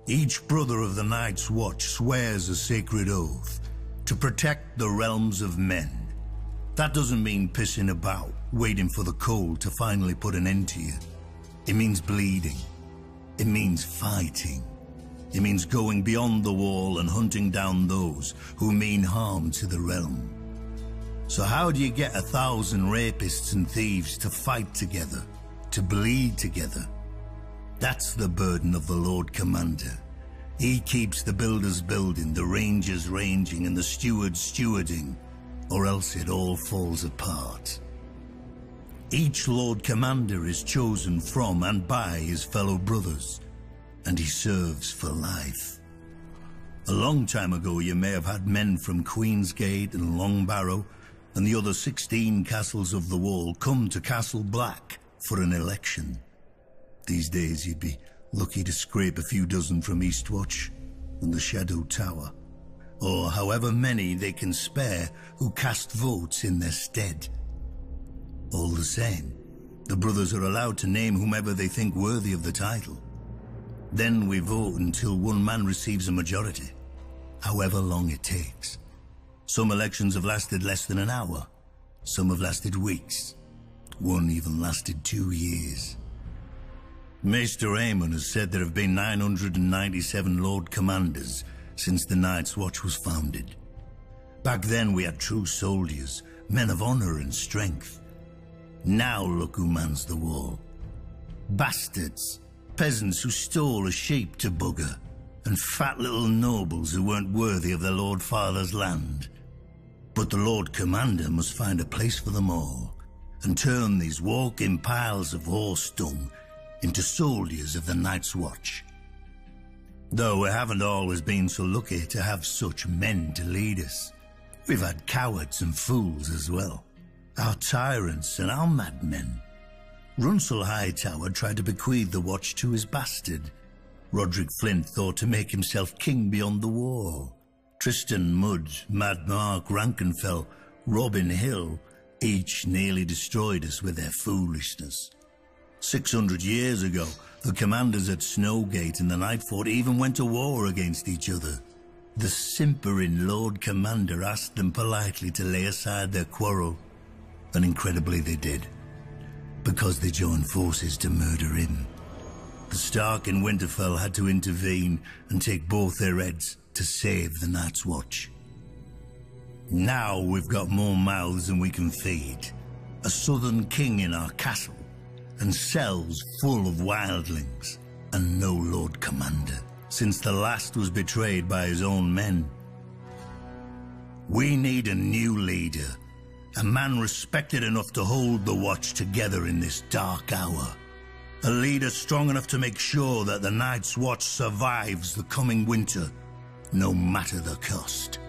Each brother of the Night's Watch swears a sacred oath to protect the realms of men. That doesn't mean pissing about, waiting for the cold to finally put an end to you. It means bleeding. It means fighting. It means going beyond the wall and hunting down those who mean harm to the realm. So how do you get 1,000 rapists and thieves to fight together, to bleed together? That's the burden of the Lord Commander. He keeps the builders building, the rangers ranging, and the stewards stewarding, or else it all falls apart. Each Lord Commander is chosen from and by his fellow brothers, and he serves for life. A long time ago, you may have had men from Queensgate and Longbarrow and the other 16 castles of the Wall come to Castle Black for an election. These days, you'd be lucky to scrape a few dozen from Eastwatch and the Shadow Tower, or however many they can spare who cast votes in their stead. All the same, the brothers are allowed to name whomever they think worthy of the title. Then we vote until one man receives a majority, however long it takes. Some elections have lasted less than an hour, some have lasted weeks, one even lasted 2 years. Maester Aemon has said there have been 997 Lord Commanders since the Night's Watch was founded. Back then we had true soldiers, men of honor and strength. Now look who mans the wall. Bastards, peasants who stole a sheep to bugger, and fat little nobles who weren't worthy of their Lord Father's land. But the Lord Commander must find a place for them all, and turn these walking piles of horse dung into soldiers of the Night's Watch. Though we haven't always been so lucky to have such men to lead us. We've had cowards and fools as well, our tyrants and our madmen. Runsel Hightower tried to bequeath the watch to his bastard. Roderick Flint thought to make himself king beyond the wall. Tristan Mudd, Mad Mark Rankenfell, Robin Hill, each nearly destroyed us with their foolishness. 600 years ago, the commanders at Snowgate and the Nightfort even went to war against each other. The simpering Lord Commander asked them politely to lay aside their quarrel, and incredibly they did, because they joined forces to murder him. The Stark in Winterfell had to intervene and take both their heads to save the Night's Watch. Now we've got more mouths than we can feed, a southern king in our castle, and cells full of wildlings, and no Lord Commander, since the last was betrayed by his own men. We need a new leader, a man respected enough to hold the watch together in this dark hour. A leader strong enough to make sure that the Night's Watch survives the coming winter, no matter the cost.